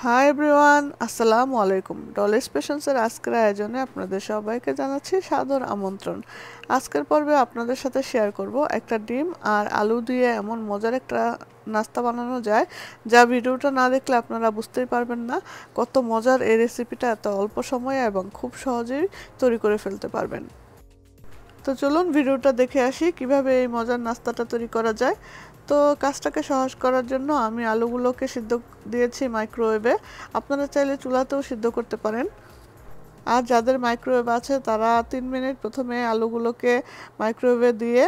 Hi everyone, আসসালামু আলাইকুম। Dolly's পেশেন্সের আজকের আয়োজনে আপনাদের সবাইকে জানাচ্ছি সাদর আমন্ত্রণ। আজকের পর্বে আপনাদের সাথে শেয়ার করব একটা ডিম আর আলু দিয়ে এমন মজার একটা নাস্তা বানানো যায় যা ভিডিওটা না দেখলে আপনারা বুঝতেই পারবেন না কত মজার এই রেসিপিটা এত অল্প সময়ে এবং খুব সহজেই তৈরি করে ফেলতে পারবেন। তো চলুন ভিডিওটা দেখে আসি কিভাবে এই মজার নাস্তাটা তৈরি করা যায়। তো কাজটাকে সহজ করার জন্য আমি আলুগুলোকে সিদ্ধ দিয়েছি মাইক্রোওয়েভে। আপনারা চাইলে চুলাতেও সিদ্ধ করতে পারেন। আর যাদের মাইক্রোওয়েভ আছে তারা 3 মিনিট প্রথমে আলুগুলোকে মাইক্রোওয়েভে দিয়ে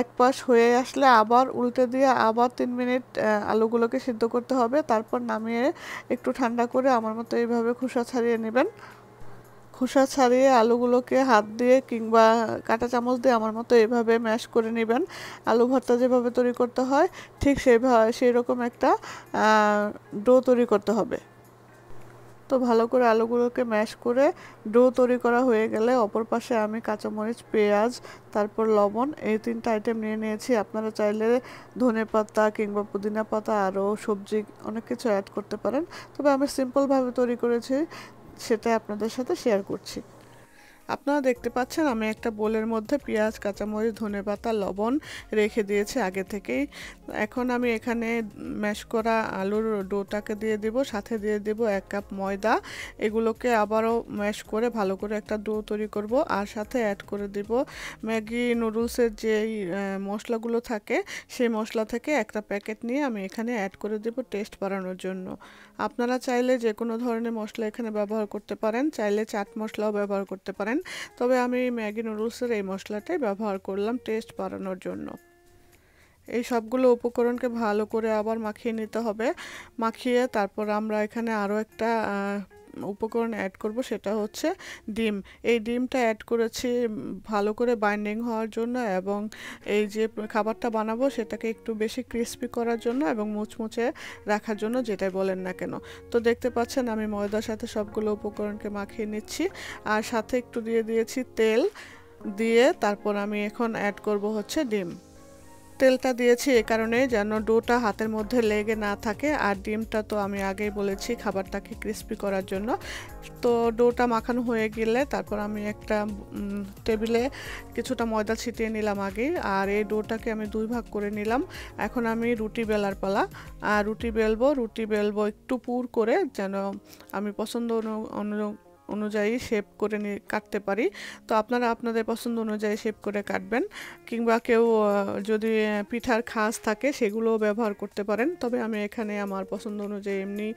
এক পাশ হয়ে আসলে আবার উল্টে দিয়ে আবার 3 মিনিট আলুগুলোকে সিদ্ধ করতে হবে। তারপর নামিয়ে একটু ঠান্ডা করে আমার মতো এইভাবে খোসা ছাড়িয়ে নেবেন। খোসা ছাড়িয়ে আলুগুলোকে হাত দিয়ে কিংবা কাঁটা চামচ দিয়ে আমার মতো এভাবে ম্যাশ করে নেবেন। আলু ভর্তা যেভাবে তৈরি করতে হয় ঠিক সেই রকম একটা ডো তৈরি করতে হবে। তো ভালো করে আলুগুলোকে ম্যাশ করে ডো তৈরি করা হয়ে গেলে অপর পাশে আমি কাঁচামরিচ, পেঁয়াজ, তারপর লবণ এই 3টা আইটেম নিয়ে নিয়েছি। আপনারা চাইলে ধনেপাতা কিংবা পুদিনা পাতা আরও সবজি অনেক কিছু অ্যাড করতে পারেন, তবে আমি সিম্পলভাবে তৈরি করেছি, সেটা আপনাদের সাথে শেয়ার করছি। আপনারা দেখতে পাচ্ছেন আমি একটা বোলের মধ্যে পেঁয়াজ, কাঁচামরিচ, ধনেপাতা, লবণ রেখে দিয়েছি আগে থেকেই। এখন আমি এখানে ম্যাশ করা আলুর ডোটাকে দিয়ে দিব, সাথে দিয়ে দেব 1 কাপ ময়দা। এগুলোকে আবারও ম্যাশ করে ভালো করে একটা ডো তৈরি করব। আর সাথে অ্যাড করে দিব ম্যাগি নুডলসের যেই মশলাগুলো থাকে সেই মশলা থেকে একটা প্যাকেট নিয়ে আমি এখানে অ্যাড করে দেব টেস্ট বাড়ানোর জন্য। আপনারা চাইলে যে কোনো ধরনের মশলা এখানে ব্যবহার করতে পারেন, চাইলে চাট মশলাও ব্যবহার করতে পারেন, তবে আমি ম্যাগি নুডলসের এই মশলাটাই ব্যবহার করলাম টেস্ট বাড়ানোর জন্য। এই সবগুলো উপকরণকে ভালো করে আবার মাখিয়ে নিতে হবে। মাখিয়ে তারপর আমরা এখানে আরও একটা উপকরণ অ্যাড করব, সেটা হচ্ছে ডিম। এই ডিমটা অ্যাড করেছি ভালো করে বাইন্ডিং হওয়ার জন্য এবং এই যে খাবারটা বানাবো সেটাকে একটু বেশি ক্রিস্পি করার জন্য এবং মুচমুচে রাখার জন্য, যেটাই বলেন না কেন। তো দেখতে পাচ্ছেন আমি ময়দার সাথে সবগুলো উপকরণকে মাখিয়ে নিচ্ছি আর সাথে একটু দিয়ে দিয়েছি তেল। দিয়ে তারপর আমি এখন অ্যাড করব হচ্ছে ডিম। তেলটা দিয়েছি এ কারণে যেন ডোটা হাতের মধ্যে লেগে না থাকে, আর ডিমটা তো আমি আগেই বলেছি খাবারটাকে ক্রিস্পি করার জন্য। তো ডোটা মাখানো হয়ে গেলে তারপর আমি একটা টেবিলে কিছুটা ময়দা ছিটিয়ে নিলাম আগে, আর এই ডোটাকে আমি 2 ভাগ করে নিলাম। এখন আমি রুটি বেলার পালা। আর রুটি বেলবো একটু পুর করে, যেন আমি পছন্দ অনুযায়ী শেপ করে কাটতে পারি। তো আপনারা আপনাদের পছন্দ অনুযায়ী শেপ করে কাটবেন, কিংবা কেউ যদি পিঠার খাস থাকে সেগুলোও ব্যবহার করতে পারেন, তবে আমি এখানে আমার পছন্দ অনুযায়ী এমনি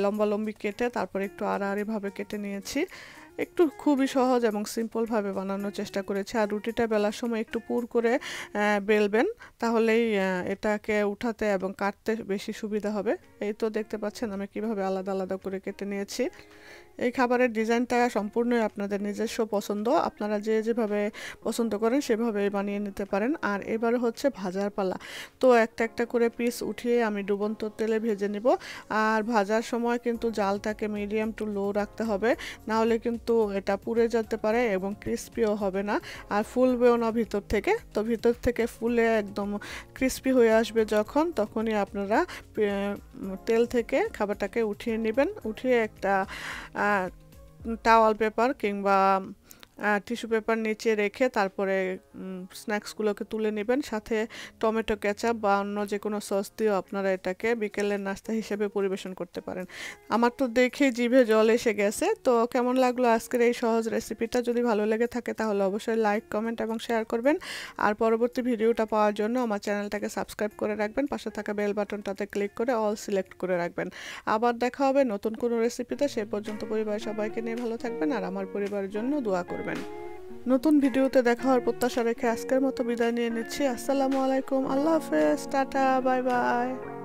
লম্বালম্বি কেটে তারপর একটু আড়াআড়িভাবে কেটে নিয়েছি। একটু খুবই সহজ এবং সিম্পলভাবে বানানোর চেষ্টা করেছি। আর রুটিটা বেলার সময় একটু পুর করে বেলবেন, তাহলেই এটাকে উঠাতে এবং কাটতে বেশি সুবিধা হবে। এই তো দেখতে পাচ্ছেন আমি কিভাবে আলাদা আলাদা করে কেটে নিয়েছি। এই খাবারের ডিজাইনটা সম্পূর্ণই আপনাদের নিজস্ব পছন্দ, আপনারা যেভাবে পছন্দ করেন সেভাবে বানিয়ে নিতে পারেন। আর এবারে হচ্ছে ভাজার পালা। তো একটা একটা করে পিস উঠিয়ে আমি ডুবন্ত তেলে ভেজে নিব। আর ভাজার সময় কিন্তু জালটাকে মিডিয়াম টু লো রাখতে হবে, না হলে কিন্তু এটা পুড়ে যেতে পারে এবং ক্রিস্পিও হবে না, আর ফুলবেও না ভিতর থেকে। তো ভিতর থেকে ফুলে একদম ক্রিস্পি হয়ে আসবে যখন, তখনই আপনারা তেল থেকে খাবারটাকে উঠিয়ে নেবেন। উঠিয়ে একটা টাওয়াল পেপার কিংবা টিস্যু পেপার নিচে রেখে তারপরে স্ন্যাক্সগুলোকে তুলে নেবেন। সাথে টমেটো কেচাপ বা অন্য যে কোনো সস দিয়েও আপনারা এটাকে বিকেলের নাস্তা হিসেবে পরিবেশন করতে পারেন। আমার তো দেখে জিভে জল এসে গেছে। তো কেমন লাগলো আজকের এই সহজ রেসিপিটা? যদি ভালো লেগে থাকে তাহলে অবশ্যই লাইক, কমেন্ট এবং শেয়ার করবেন। আর পরবর্তী ভিডিওটা পাওয়ার জন্য আমার চ্যানেলটাকে সাবস্ক্রাইব করে রাখবেন, পাশে থাকা বেল বাটনটাতে ক্লিক করে অল সিলেক্ট করে রাখবেন। আবার দেখা হবে নতুন কোনো রেসিপিতে। সে পর্যন্ত পরিবারের সবাইকে নিয়ে ভালো থাকবেন আর আমার পরিবারের জন্য দোয়া করবেন। নতুন ভিডিওতে দেখা হওয়ার প্রত্যাশা রেখে আজকের মতো বিদায় নিয়ে নিচ্ছি। আসসালামু আলাইকুম, আল্লাহ হাফেজ, টাটা, বাই বাই।